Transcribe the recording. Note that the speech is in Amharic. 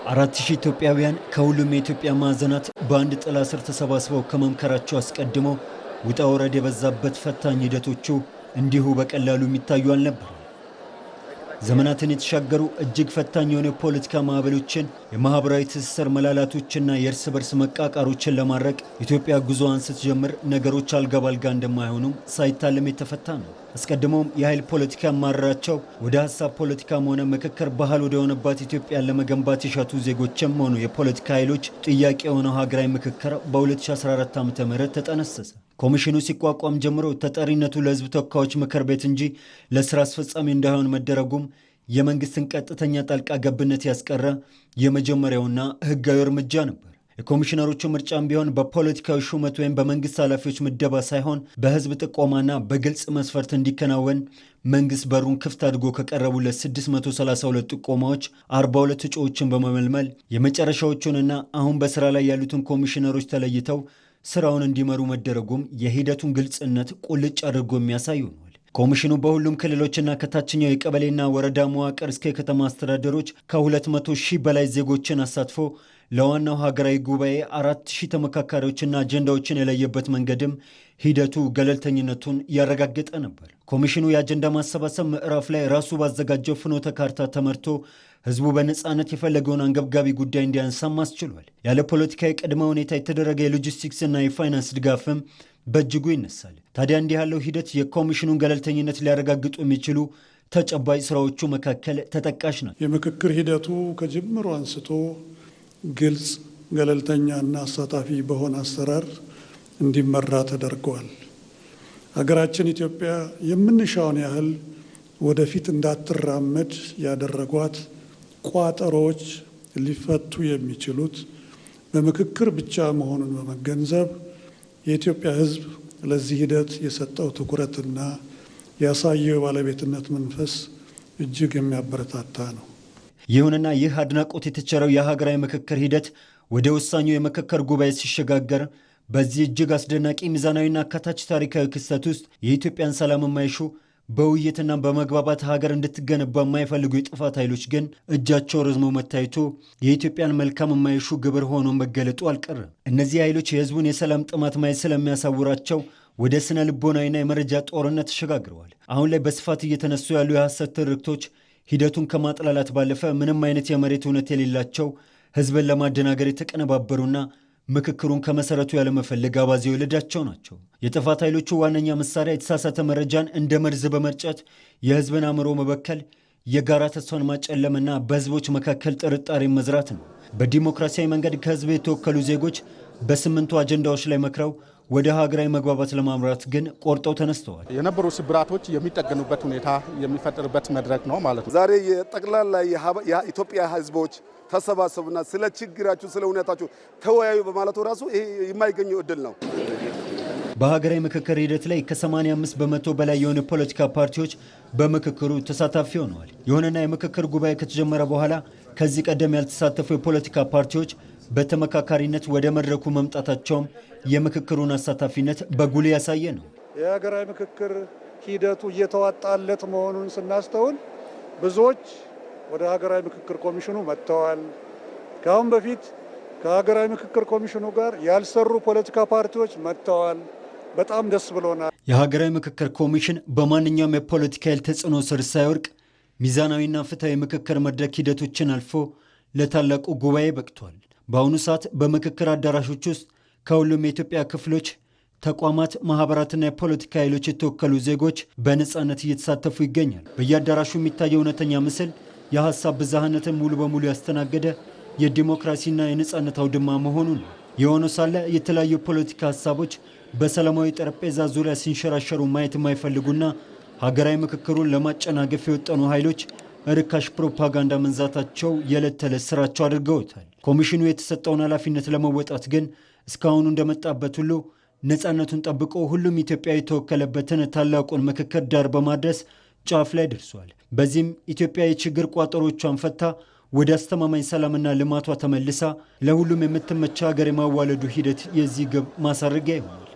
4000 ኢትዮጵያውያን ከሁሉም የኢትዮጵያ ማዕዘናት በአንድ ጥላ ስር ተሰባስበው ከመምከራቸው አስቀድሞ ውጣ ወረድ የበዛበት ፈታኝ ሂደቶቹ እንዲሁ በቀላሉ የሚታዩ አልነበረም። ዘመናትን የተሻገሩ እጅግ ፈታኝ የሆኑ የፖለቲካ ማዕበሎችን፣ የማህበራዊ ትስስር መላላቶችና የእርስ በርስ መቃቃሮችን ለማድረቅ ኢትዮጵያ ጉዞዋን ስትጀምር ነገሮች አልጋ ባልጋ እንደማይሆኑም ሳይታለም የተፈታ ነው። አስቀድሞም የኃይል ፖለቲካ ያማራቸው ወደ ሀሳብ ፖለቲካም ሆነ ምክክር ባህል ወደ ሆነባት ኢትዮጵያን ለመገንባት የሻቱ ዜጎችም ሆኑ የፖለቲካ ኃይሎች ጥያቄ የሆነው ሀገራዊ ምክክር በ2014 ዓ.ም ተጠነሰሰ። ኮሚሽኑ ሲቋቋም ጀምሮ ተጠሪነቱ ለሕዝብ ተወካዮች ምክር ቤት እንጂ ለስራ አስፈጻሚ እንዳይሆን መደረጉም የመንግስትን ቀጥተኛ ጣልቃ ገብነት ያስቀረ የመጀመሪያውና ህጋዊ እርምጃ ነበር። የኮሚሽነሮቹ ምርጫም ቢሆን በፖለቲካዊ ሹመት ወይም በመንግስት ኃላፊዎች ምደባ ሳይሆን በህዝብ ጥቆማና በግልጽ መስፈርት እንዲከናወን መንግስት በሩን ክፍት አድርጎ ከቀረቡለት 632 ጥቆማዎች 42 እጩዎችን በመመልመል የመጨረሻዎቹንና አሁን በስራ ላይ ያሉትን ኮሚሽነሮች ተለይተው ስራውን እንዲመሩ መደረጉም የሂደቱን ግልጽነት ቁልጭ አድርጎ የሚያሳዩ ነው። ኮሚሽኑ በሁሉም ክልሎችና ከታችኛው የቀበሌና ወረዳ መዋቅር እስከ ከተማ አስተዳደሮች ከ200,000 በላይ ዜጎችን አሳትፎ ለዋናው ሀገራዊ ጉባኤ 4,000 ተመካካሪዎችና አጀንዳዎችን የለየበት መንገድም ሂደቱ ገለልተኝነቱን ያረጋገጠ ነበር። ኮሚሽኑ የአጀንዳ ማሰባሰብ ምዕራፍ ላይ ራሱ ባዘጋጀው ፍኖተ ካርታ ተመርቶ ህዝቡ በነፃነት የፈለገውን አንገብጋቢ ጉዳይ እንዲያነሳም አስችሏል። ያለ ፖለቲካዊ ቅድመ ሁኔታ የተደረገ የሎጂስቲክስና የፋይናንስ ድጋፍም በእጅጉ ይነሳል። ታዲያ እንዲህ ያለው ሂደት የኮሚሽኑን ገለልተኝነት ሊያረጋግጡ የሚችሉ ተጨባጭ ስራዎቹ መካከል ተጠቃሽ ናቸው። የምክክር ሂደቱ ከጅምሩ አንስቶ ግልጽ፣ ገለልተኛና አሳታፊ በሆነ አሰራር እንዲመራ ተደርገዋል። ሀገራችን ኢትዮጵያ የምንሻውን ያህል ወደፊት እንዳትራመድ ያደረጓት ቋጠሮች ሊፈቱ የሚችሉት በምክክር ብቻ መሆኑን በመገንዘብ የኢትዮጵያ ሕዝብ ለዚህ ሂደት የሰጠው ትኩረትና ያሳየው የባለቤትነት መንፈስ እጅግ የሚያበረታታ ነው። ይሁንና ይህ አድናቆት የተቸረው የሀገራዊ ምክክር ሂደት ወደ ወሳኙ የምክክር ጉባኤ ሲሸጋገር በዚህ እጅግ አስደናቂ ሚዛናዊና አካታች ታሪካዊ ክስተት ውስጥ የኢትዮጵያን ሰላም የማይሹ በውይይትና በመግባባት ሀገር እንድትገነባ የማይፈልጉ የጥፋት ኃይሎች ግን እጃቸው ረዝሞ መታየቱ የኢትዮጵያን መልካም የማይሹ ግብር ሆኖ መገለጡ አልቀረም። እነዚህ ኃይሎች የህዝቡን የሰላም ጥማት ማየት ስለሚያሳውራቸው ወደ ስነ ልቦናዊና የመረጃ ጦርነት ተሸጋግረዋል። አሁን ላይ በስፋት እየተነሱ ያሉ የሐሰት ትርክቶች ሂደቱን ከማጥላላት ባለፈ ምንም አይነት የመሬት እውነት የሌላቸው ህዝብን ለማደናገር የተቀነባበሩና ምክክሩን ከመሰረቱ ያለመፈለግ አባዜ የወለዳቸው ናቸው። የጥፋት ኃይሎቹ ዋነኛ መሳሪያ የተሳሳተ መረጃን እንደ መርዝ በመርጨት የህዝብን አእምሮ መበከል፣ የጋራ ተስፋን ማጨለምና በህዝቦች መካከል ጥርጣሬ መዝራት ነው። በዲሞክራሲያዊ መንገድ ከህዝብ የተወከሉ ዜጎች በ8 አጀንዳዎች ላይ መክረው ወደ ሀገራዊ መግባባት ለማምራት ግን ቆርጠው ተነስተዋል። የነበሩ ስብራቶች የሚጠገኑበት ሁኔታ የሚፈጠርበት መድረክ ነው ማለት ነው። ዛሬ የጠቅላላ የኢትዮጵያ ህዝቦች ተሰባሰቡና ስለ ችግራችሁ ስለ ሁኔታችሁ ተወያዩ በማለቱ ራሱ ይሄ የማይገኘው እድል ነው። በሀገራዊ ምክክር ሂደት ላይ ከ85 በመቶ በላይ የሆኑ ፖለቲካ ፓርቲዎች በምክክሩ ተሳታፊ ሆነዋል። ይሁንና የምክክር ጉባኤ ከተጀመረ በኋላ ከዚህ ቀደም ያልተሳተፉ የፖለቲካ ፓርቲዎች በተመካካሪነት ወደ መድረኩ መምጣታቸውም የምክክሩን አሳታፊነት በጉልህ ያሳየ ነው። የሀገራዊ ምክክር ሂደቱ እየተዋጣለት መሆኑን ስናስተውል ብዙዎች ወደ ሀገራዊ ምክክር ኮሚሽኑ መጥተዋል። ከአሁን በፊት ከሀገራዊ ምክክር ኮሚሽኑ ጋር ያልሰሩ ፖለቲካ ፓርቲዎች መጥተዋል። በጣም ደስ ብሎናል። የሀገራዊ ምክክር ኮሚሽን በማንኛውም የፖለቲካ ኃይል ተጽዕኖ ስር ሳይወድቅ ሚዛናዊና ፍትሐዊ ምክክር መድረክ ሂደቶችን አልፎ ለታላቁ ጉባኤ በቅቷል። በአሁኑ ሰዓት በምክክር አዳራሾች ውስጥ ከሁሉም የኢትዮጵያ ክፍሎች፣ ተቋማት፣ ማህበራትና የፖለቲካ ኃይሎች የተወከሉ ዜጎች በነፃነት እየተሳተፉ ይገኛል። በየአዳራሹ የሚታየው እውነተኛ ምስል የሀሳብ ብዝሃነትን ሙሉ በሙሉ ያስተናገደ የዲሞክራሲና የነፃነት አውድማ መሆኑን ነው። የሆነ ሳለ የተለያዩ ፖለቲካ ሀሳቦች በሰላማዊ ጠረጴዛ ዙሪያ ሲንሸራሸሩ ማየት የማይፈልጉና ሀገራዊ ምክክሩን ለማጨናገፍ የወጠኑ ኃይሎች ርካሽ ፕሮፓጋንዳ መንዛታቸው የዕለት ተዕለት ስራቸው አድርገውታል። ኮሚሽኑ የተሰጠውን ኃላፊነት ለመወጣት ግን እስካሁኑ እንደመጣበት ሁሉ ነፃነቱን ጠብቆ ሁሉም ኢትዮጵያዊ የተወከለበትን ታላቁን ምክክር ዳር በማድረስ ጫፍ ላይ ደርሷል። በዚህም ኢትዮጵያ የችግር ቋጠሮቿን ፈታ ወደ አስተማማኝ ሰላምና ልማቷ ተመልሳ ለሁሉም የምትመቻ ሀገር የማዋለዱ ሂደት የዚህ ግብ ማሳረጊያ ይሆናል።